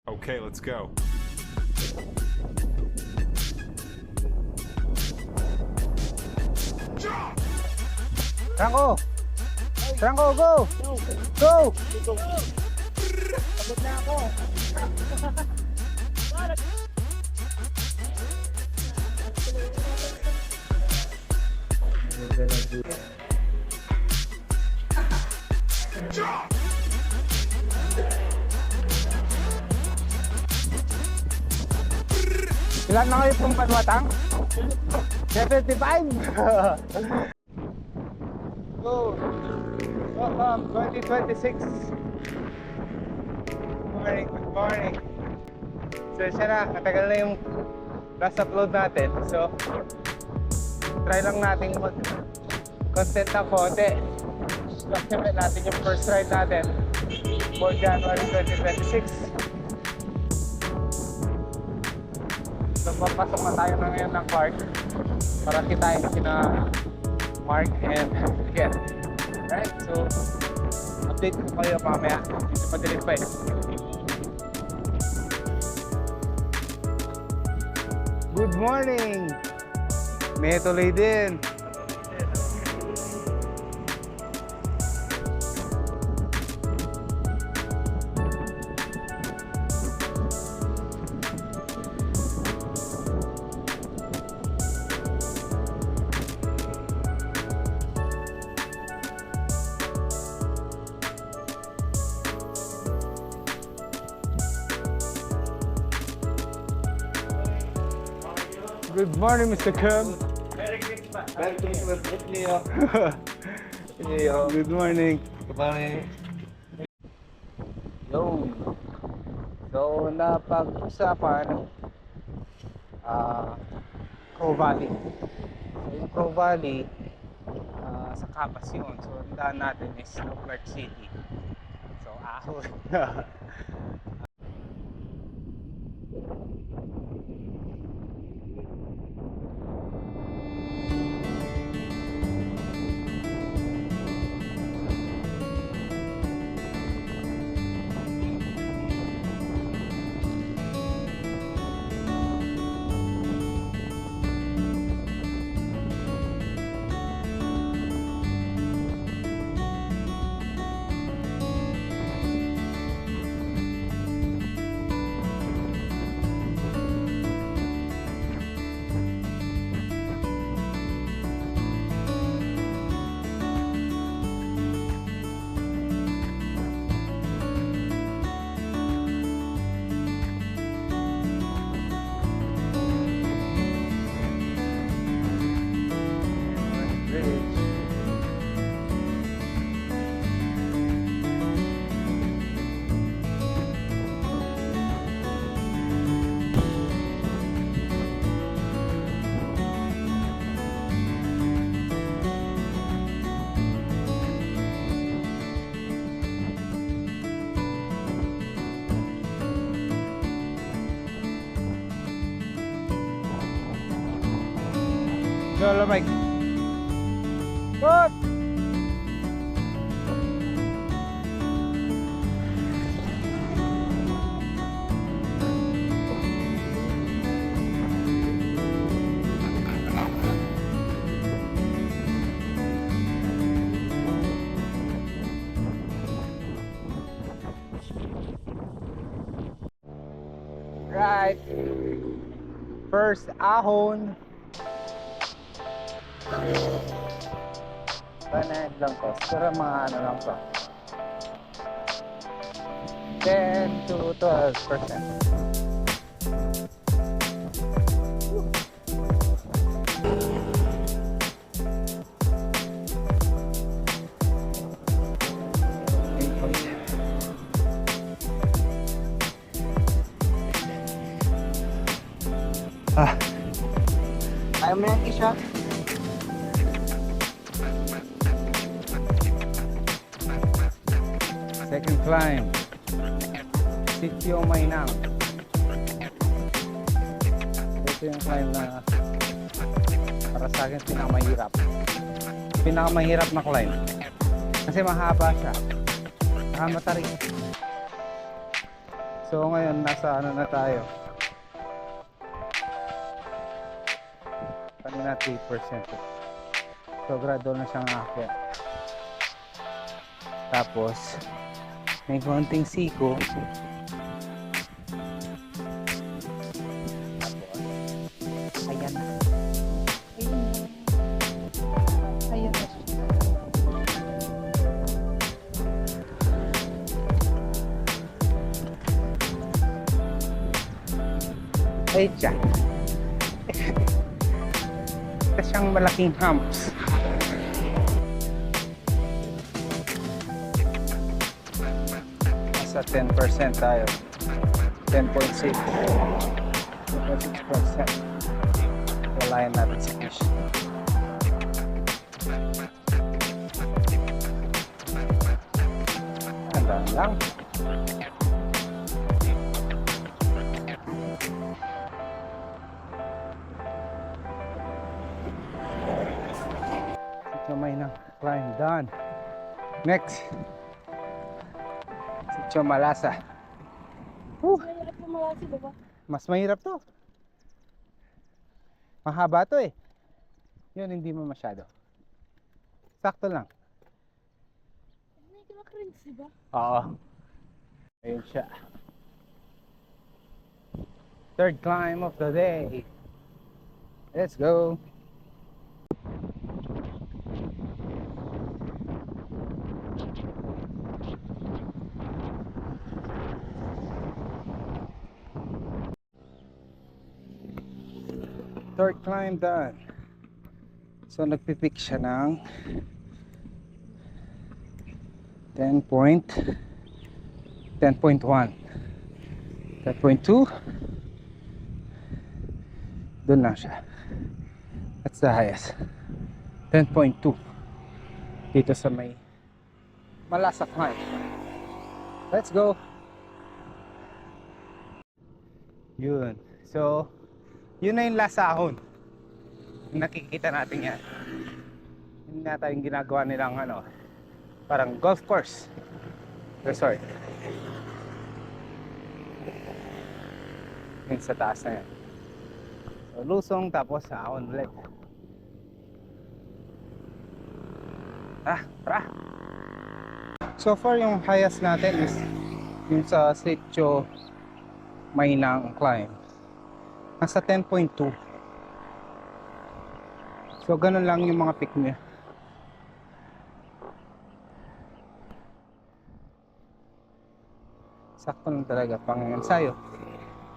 Okay, let's go. Franco! Franco, go! Go! Pagod na ako. Ilan na kayo pong panwatang? 75! Go! Welcome 2026! Good morning! So siya na, katagal na yung last upload natin. So, try lang natin mag-content na konti. Document natin yung first ride natin for January 2026. So, papasok na tayo na ngayon ng park para kitain sina Mark and Ken. Alright, so update ko kayo mamaya. Dito madilim pa eh. Good morning! May tuloy din. Good morning, Mr. Kem. Merry Christmas, Leo. Good morning. Good morning. Yo. So, napag-usapan Crow Valley. So, yung Crow Valley sa Capas yun. So, ang daan natin is Clark City. So, ahon. Go, Mike. What? Right. First ahon. Panahid lang to. Pero mga ano lang to. 10 to 12%. Ayaw mo yung isa? Second climb. Sitio Mainang. Ito yung climb na para sa akin pinakamahirap. Pinakamahirap na climb. Kasi mahaba siya. Saka matarik. So So ngayon nasa ano na tayo? Kanina 3%. So gradual na siyang aakyat. Tapos may konting siko. Ayan na. Ayan na. Ay, dyan. Ito siyang malaking humps. Nasa 10% tayo. 10.6. 10.6%. Walayan natin sa fish. Tandaan lang. May na climb done. Next, si Chomalasa. Mahirap pumalasi, diba? Mas mahirap to. Mahaba to eh. Yun hindi mo masyado. Sakto lang. May kinakrins, diba? Oo. Ayun siya. Third climb of the day. Let's go. Third climb done. So nagpipick siya ng 10.1, 10.2. Doon lang siya. That's the highest. 10.2 dito sa may Malasa climb. Let's go. Yun. So yun na yung last ahon. Nakikita natin yan. Yun nata yung ginagawa nilang ano, parang golf course resort. Yun sa taas na yan. So lusong tapos ahon ulit. Tara. So far yung highest natin is yung sa Sitio Mainang climb. Nasa 10.2. So ganun lang yung mga pick niya. Sakto lang talaga pang ensayo.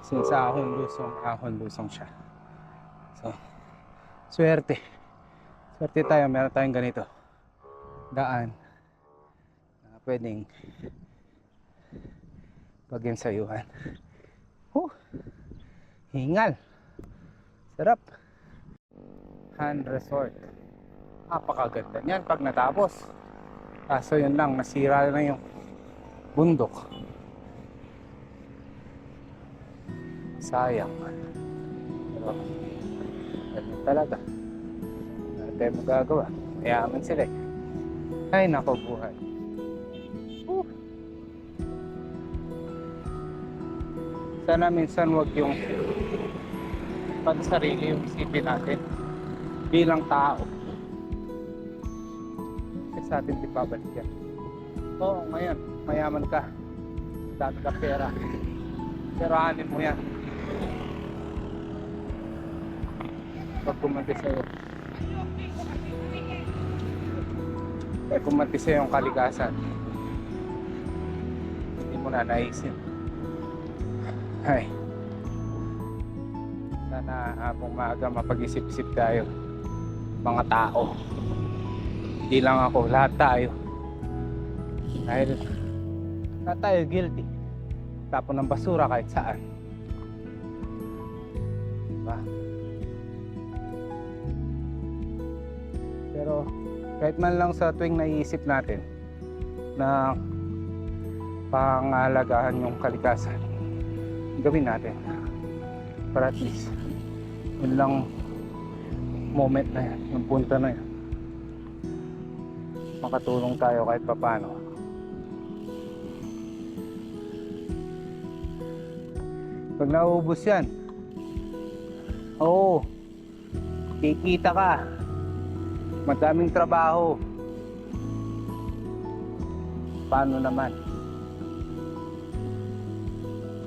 Since ahon lusong siya. So swerte tayo, meron tayong ganito daan na pwedeng pag-ensayuhan. Hingal. Sarap. Hand resort. Napakaganda niyan pag natapos. Kaso yun lang, nasira na yung bundok. Sayang. Pero, ganun talaga. Ano tayo magagawa? Mayaman sila eh. Ay, nako buhay. Sana minsan wag yung pansarili yung isipin natin bilang tao. Kasi sa atin di babalik yan. Oo, ngayon, mayaman ka. Dami ka pera. Pero anin mo yan. Pag kumanti sa'yo. Pag kumanti sa'yo yung kalikasan, hindi mo na naisip. Ay, sana habang maaga mapag-isip-isip tayo, mga tao. Hindi lang ako, lahat tayo. Dahil lahat tayo guilty. Tapon ng basura kahit saan. Diba? Pero kahit man lang sa tuwing naiisip natin na pangalagaan yung kalikasan, gawin natin para at least yun lang moment na yan, yung punta na yan, makatulong tayo kahit papano. Pag nauubos yan, oo, kikita ka. Madaming trabaho. Paano naman?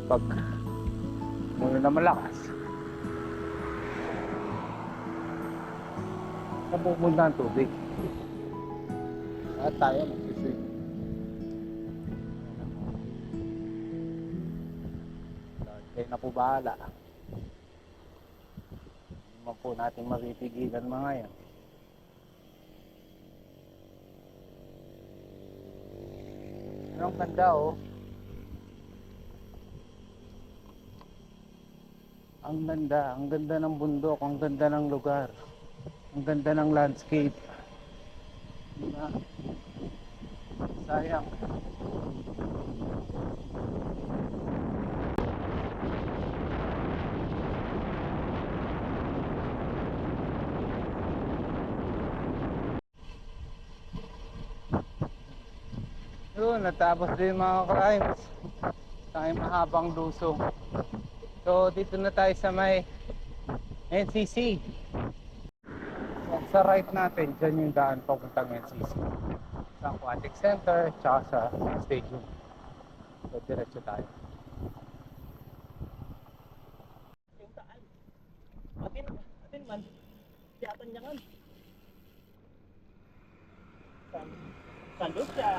Pag muna na malakas, napupunta ang tubig. At tayo magsiswim. Kayo na po bahala. Hindi man po natin mapipigilan mga yan. Ang ganda oh. Ang ganda ng bundok, ang ganda ng lugar. Ang ganda ng landscape. Diba? Sayang. Yun, natapos din mga crimes. Tayo mahabang lusong. So, dito na tayo sa may NCC. So, sa right natin, dyan yung daan papuntang NCC. Sa Aquatic Center, tsaka sa stadium. So, diretso tayo. Yung daan. Atin man. Tiyatan niya kan. Salud siya.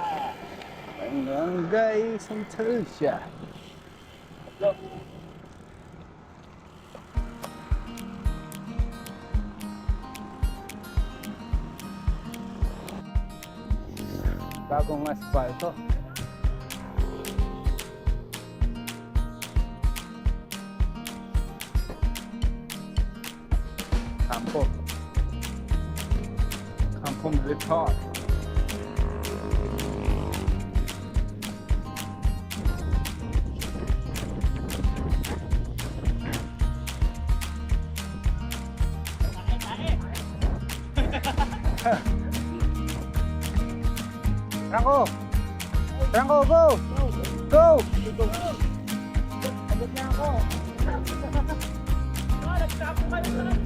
Hanggang guys, ang siya. Look. Bagong asfalto. Campo Militar. Franco, go! Go! Agad na ako. Nagtapo ka na lang.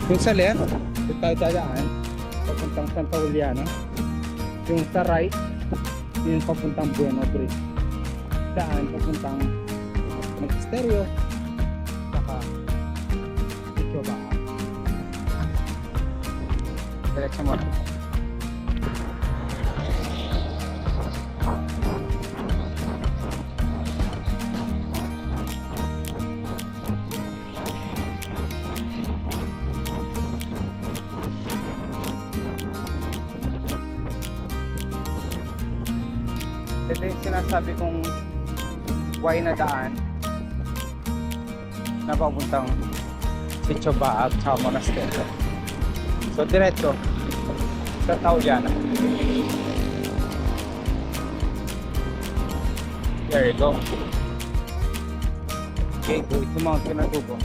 Yung sa left, yung tayo dadaan, papuntang Santa Juliana. Yung sa right, yung papuntang Bueno Bridge. Saan, papuntang Magisterio, saka Itoba. Diretso mo. Ito yung sinasabi kong why na daan na papuntang Sitio Baag at Monasterio. So diretso sa Tauliana. There you go. Okay, go. Ito mga pinatubo.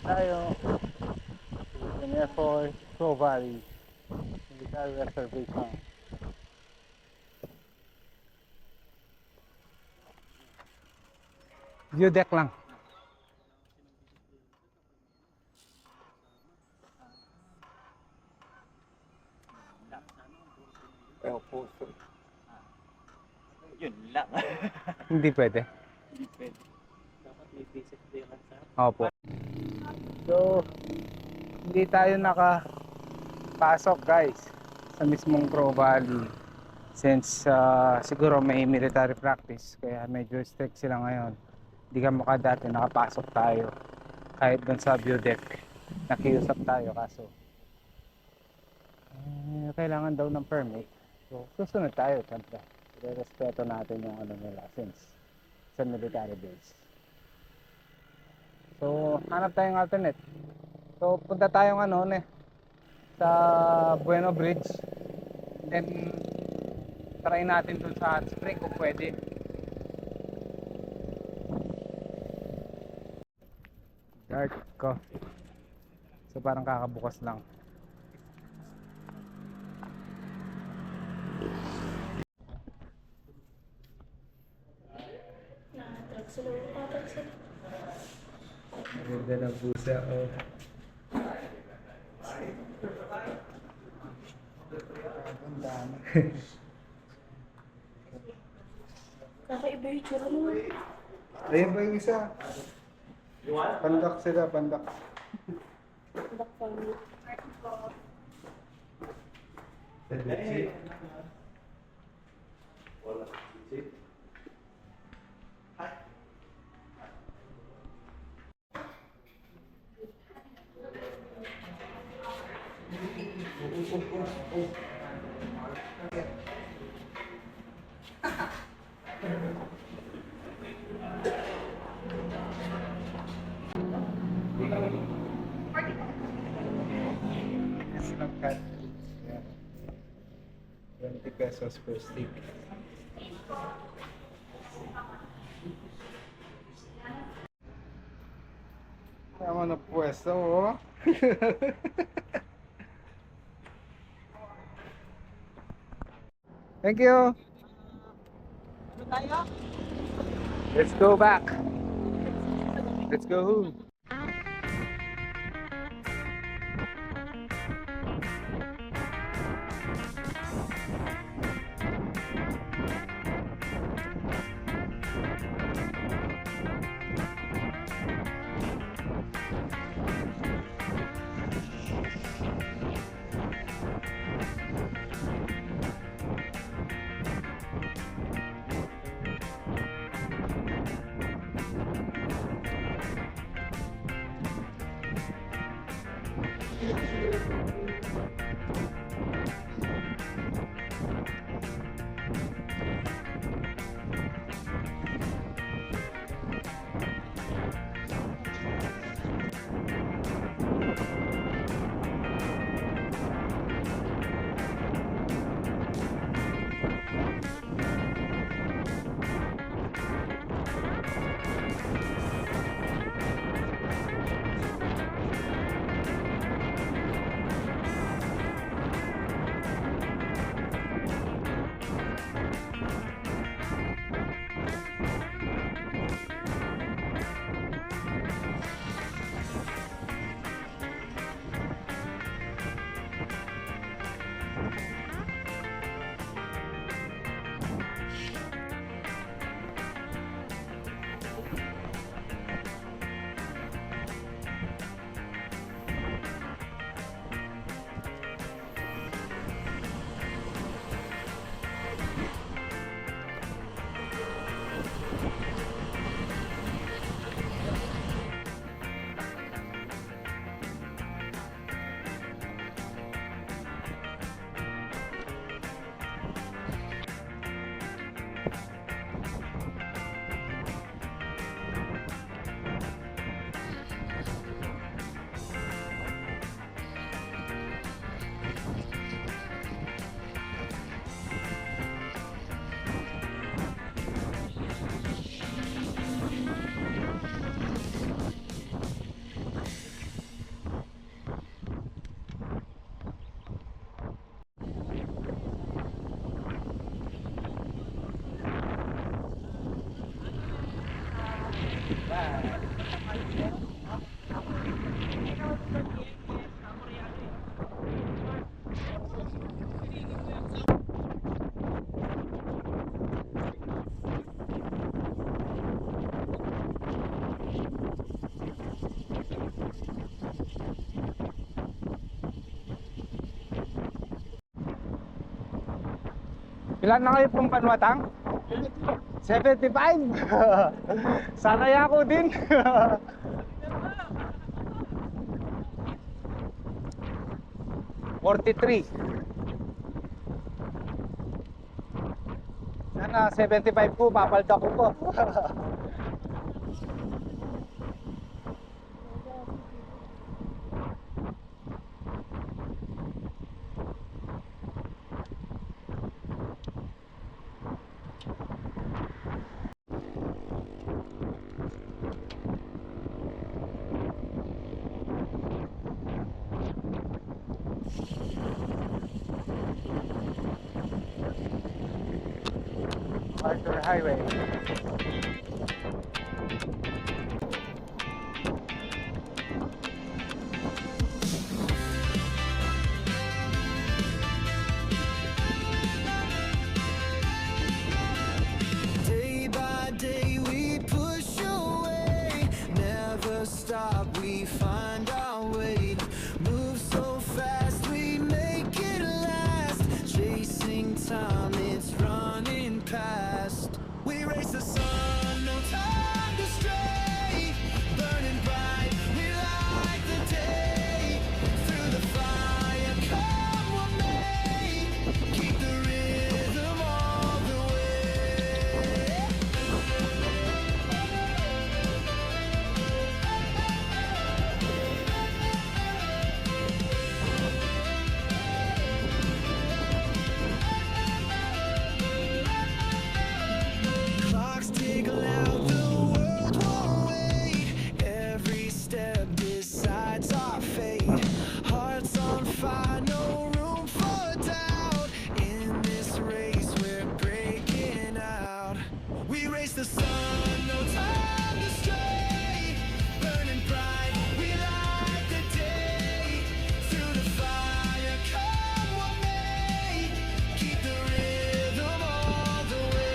Tayo Air Force Pro Valley Military Reservation. View deck lang. Pero puso. Yun lang. Hindi pwede. Dapat may basic clearance sa. Opo. So, hindi tayo nakapasok guys sa mismong Pro Valley. Since siguro may military practice, kaya medyo strict sila ngayon. Hindi ka mukha dati, nakapasok tayo. Kahit dun sa view deck, nakiusap tayo kaso kailangan daw ng permit. So, susunod tayo, syempre. Respeto natin yung ano nila since sa military base. So, hanap tayong alternate. So, punta tayong sa Bueno Bridge. Then, try natin dun sa hot spring kung pwede. Dark coffee. So, parang kakabukas lang. Nakatag sila. Nakatag sila. Ganda ng pusa, oh. Kakaiba yung tsura mo. Ayun ba yung isa? Pandak sila, pandak. Duck family. Snap cat. Yeah. 20 pesos per stick. Tama na pwesto, oh. Thank you. Let's go back. Let's go home. Ilan na kayo pong panwatang? 75? Sanay ako din. $43. Sana 75 po, papalda ko po. Arthur Highway. Day by day we push away, never stop, we find our way. Move so fast, we make it last. Chasing time, it's running past. We race the sun, no time to stray. Burning bright, we light the day. Through the fire, come what may. Keep the rhythm all the way. Clocks tick loud, the world won't wait. Every step decides our fate. Hearts on fire, no room for doubt. In this race, we're breaking out. We race the sun, no time to stray. Burning bright, we light the day. Through the fire, come what may. Keep the rhythm all the way.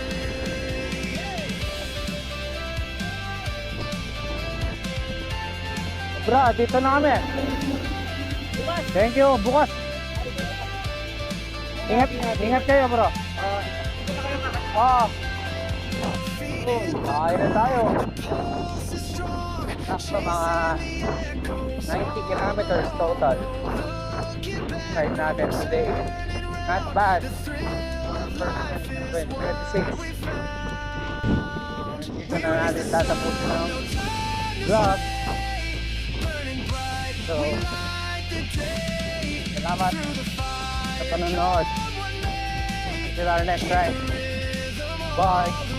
Bro, dito na kami. Thank you, bukas. Ingat kayo bro. Kaya na tayo. Pulse is strong, Nasa mga 90 kilometers total. Ride natin today. Not bad. 26. Dito na natin tatapusin ng vlog. So, salamat sa panonood. Until our next ride. Bye!